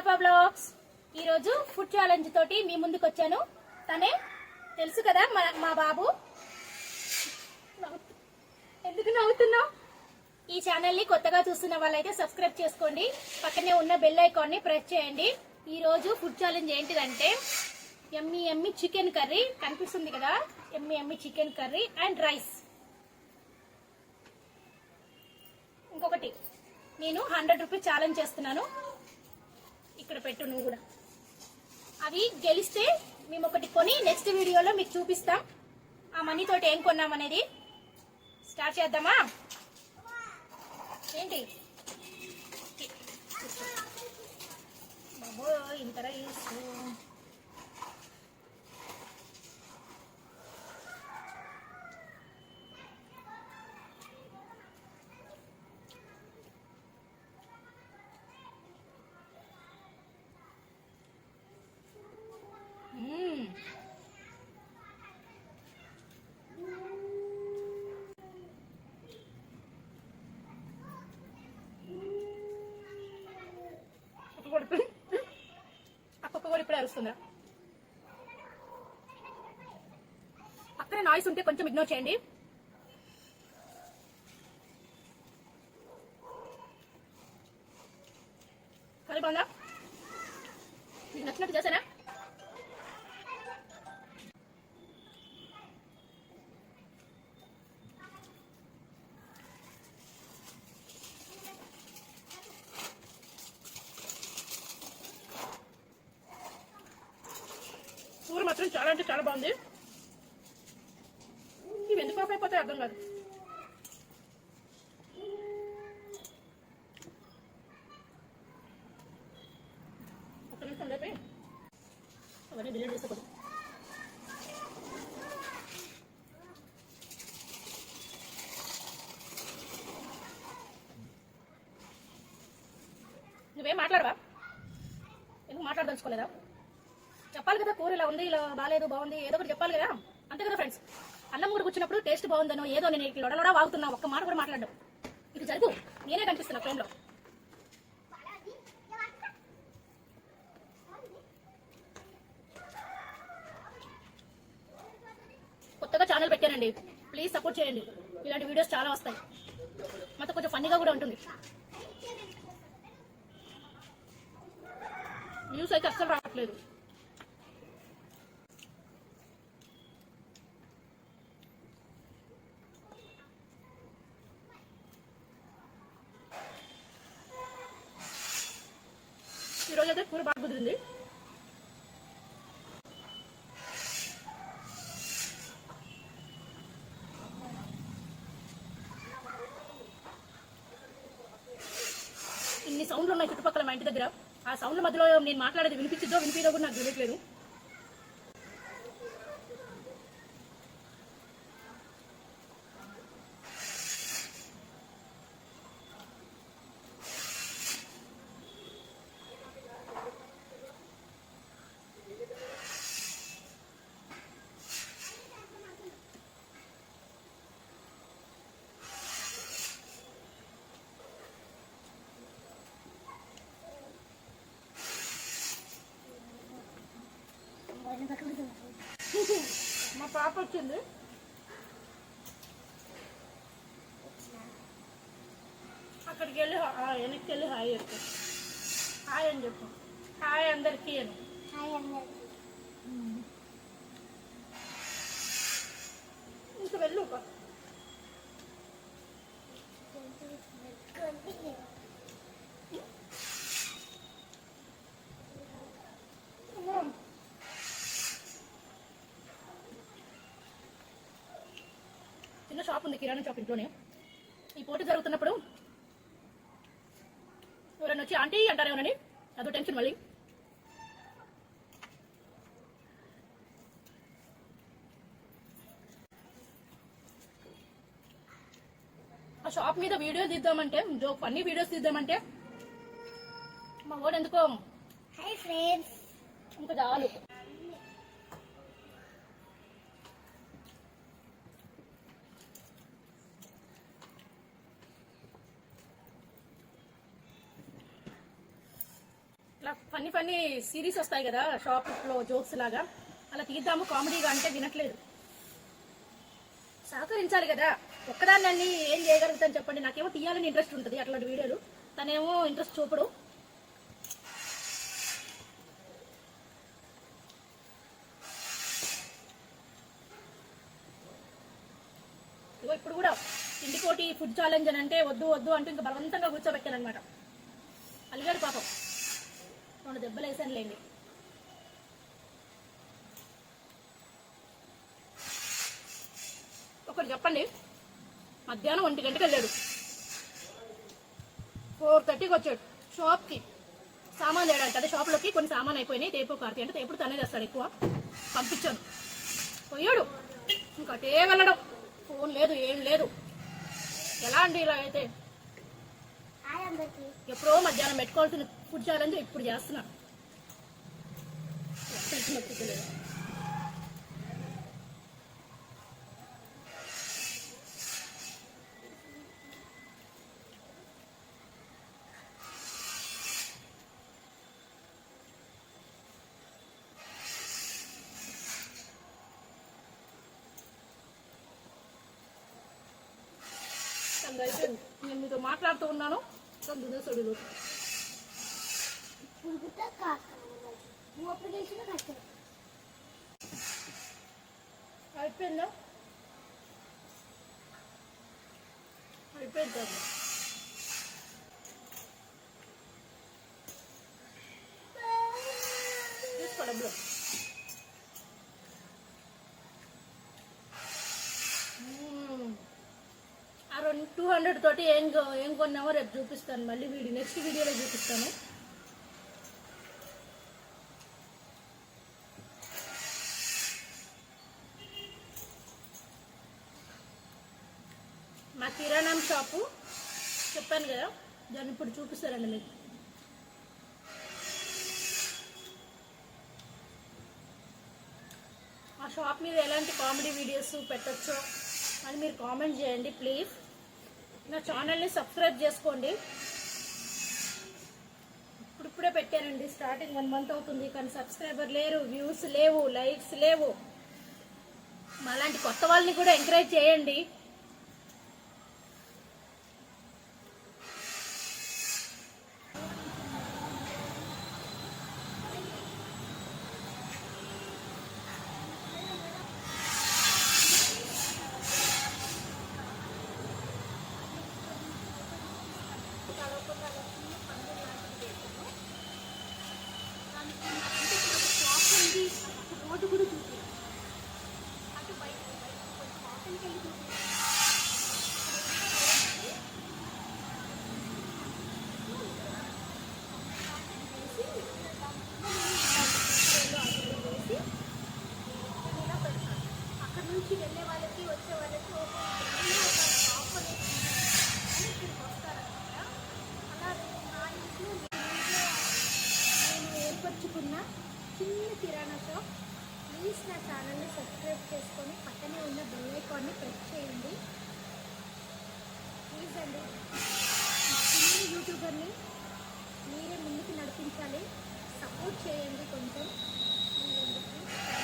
పాప బ్లాగ్స్. ఈరోజు food challenge తోటి మీ ముందుకు వచ్చాను. తనే తెలుసు కదా మా బాబు. ఎందుకు నవ్వుతున్నావు? ఈ ఛానల్ ని కొత్తగా చూస్తున్న వాళ్ళైతే సబ్స్క్రైబ్ చేసుకోండి, పక్కనే ఉన్న బెల్ ఐకాన్ ని ప్రెస్ చేయండి. ఈ రోజు ఫుడ్ ఛాలెంజ్ ఏంటిదంటే ఎమ్మి ఎమ్మి చికెన్ కర్రీ, కనిపిస్తుంది కదా, ఎమ్మి ఎమ్మి చికెన్ కర్రీ అండ్ రైస్. ఇంకొకటి, నేను 100 రూపీస్ ఛాలెంజ్ చేస్తున్నాను. ఇక్కడ పెట్టు నువ్వు కూడా. అవి గెలిస్తే మేము ఒకటి కొని నెక్స్ట్ వీడియోలో మీకు చూపిస్తాం ఆ మనీ తోటి ఏం కొన్నాం అనేది. స్టార్ట్ చేద్దామా? ఏంటి బాబో ఇంత రైస్. అక్క కూడా ఇప్పుడే అరుస్తుందా? అక్కడ నాయిస్ ఉంటే కొంచెం ఇగ్నోర్ చేయండి. కర్రీ బాగుందా? మీకు నచ్చినట్టు చేశానా? కూర మాత్రం చాలా అంటే చాలా బాగుంది. ఇవి ఎందుకు ఆఫ్ అయిపోతాయి అర్థం కాదు. ఒక్క నిమిషం లేపి అవన్నీ డిలీట్ చేసుకోకూడదు. నువ్వేం మాట్లాడవా? ఎందుకు మాట్లాడదలుచుకోలేదా? చెప్పాలి కదా, కూర ఇలా ఉంది, ఇలా బాగాలేదు, బాగుంది, ఏదో ఒకటి చెప్పాలి కదా. అంతే కదా ఫ్రెండ్స్. అన్నం కూడా కూర్చున్నప్పుడు టేస్ట్ బాగుందనో ఏదో నేను లొడలొడా వాగుతున్నా, ఒక్క మాట కూడా మాట్లాడడం. ఇది జరుగు, నేనే కనిపిస్తున్నా ఫ్రేమ్లో. కొత్తగా ఛానల్ పెట్టానండి, ప్లీజ్ సపోర్ట్ చేయండి. ఇలాంటి వీడియోస్ చాలా వస్తాయి, మొత్తం కొంచెం ఫన్నీగా కూడా ఉంటుంది. న్యూస్ అయితే అస్సలు రావట్లేదు. ఈరోజు అయితే కూర బాగా కుదిరింది. ఇన్ని సౌండ్లు ఉన్నాయి చుట్టుపక్కల మా ఇంటి దగ్గర. ఆ సౌండ్ల మధ్యలో నేను మాట్లాడేది వినిపించిద్దో వినిపిదో కూడా నాకు తెలియట్లేదు. మా పాప వచ్చింది. అక్కడికి వెళ్ళి వెనక్కి వెళ్ళి హాయ్ చెప్పు. హాయ్ అని చెప్పు. హాయ్ అందరికీ అని. ఇంక వెళ్ళు. చిన్న షాప్ ఉంది, కిరాణా షాప్ ఇంట్లోనే. ఈ పోటీ జరుగుతున్నప్పుడు ఎవరైనా వచ్చి ఆంటీ అంటారేమోనని అదో టెన్షన్. మళ్ళీ ఆ షాప్ మీద వీడియో తీద్దామంటే, ఫన్నీ వీడియోస్ తీద్దామంటే మా వాడు ఎందుకో హై ఫ్రెండ్స్ ఇంకా చాలు. ఇట్లా ఫన్నీ ఫన్నీ సిరీస్ వస్తాయి కదా షాప్లో జోక్స్ లాగా, అలా తీద్దాము కామెడీగా అంటే వినట్లేదు. సహకరించాలి కదా, ఒక్కదాన్ని అన్ని ఏం చేయగలుగుతాను చెప్పండి. నాకేమో తీయాలని ఇంట్రెస్ట్ ఉంటుంది అట్లాంటి వీడియోలు, తనేమో ఇంట్రెస్ట్ చూపడు. ఇప్పుడు కూడా ఇంటికోటి ఫుడ్ ఛాలెంజ్ అని అంటే వద్దు వద్దు అంటూ ఇంకా బలవంతంగా కూర్చోబెట్టాను అనమాట. అలిగాడు పాపం, 2 దెబ్బలు వేసాను లేండి. ఒకటి చెప్పండి, మధ్యాహ్నం 1 గంటకి వెళ్ళాడు, 4:30కి వచ్చాడు షాప్కి సామాన్ తేడానికి. అదే షాప్లోకి కొన్ని సామాన్ అయిపోయినాయి, తేపు కార్తీ అంటే తేపుడు తనే తెస్తాడు ఎక్కువ. పంపించాను, పోయాడు. ఇంకటే వెళ్ళడం, ఫోన్ లేదు ఏం లేదు. ఎలా అండి ఇలా అయితే? ఎప్పుడో మధ్యాహ్నం పెట్టుకోవాల్సిన ఫుడ్ ఛాలెంజ్ ఇప్పుడు చేస్తున్నా. నేను మీతో మాట్లాడుతూ ఉన్నాను, దుదేశుడు అయిపోయిందా? అయిపోయింది. తీసుకో డబ్బులు. ఆ 200 తోటి ఏం కొన్నామో రేపు చూపిస్తాను, మళ్ళీ నెక్స్ట్ వీడియోలో చూపిస్తాను. మా కిరాణా షాపు చెప్పాను కదా, దాన్ని ఇప్పుడు చూపిస్తారండి మీకు. ఆ షాప్ మీద ఎలాంటి కామెడీ వీడియోస్ పెట్టచ్చో అని మీరు కామెంట్ చేయండి ప్లీజ్. నా ఛానల్ని సబ్స్క్రైబ్ చేసుకోండి. ఇప్పుడిప్పుడే పెట్టానండి, స్టార్టింగ్ 1 మంత్ అవుతుంది, కానీ సబ్స్క్రైబర్ లేరు, వ్యూస్ లేవు, లైక్స్ లేవు. మాలాంటి కొత్త వాళ్ళని కూడా ఎంకరేజ్ చేయండి. రోడ్డు కూడా చూసి అటు బయట వాకింగ్కి వెళ్ళి చూసి అక్కడ నుంచి వెళ్ళే వాళ్ళకి వచ్చే వాళ్ళకి వస్తారనమాట. అలా నా ఇంట్లో నేను ఏర్పరచుకున్న చిన్న కిరాణా షాప్. ప్లీజ్ నా ఛానల్ని సబ్స్క్రైబ్ చేసుకొని పక్కనే ఉన్న బెల్ ఐకాన్ని ప్రెస్ చేయండి ప్లీజ్ అండి. చిన్న యూట్యూబర్ని మీరే ముందుకు నడిపించాలి, సపోర్ట్ చేయండి కొంచెం. ప్లీజ్ అండి, ప్లీజ్.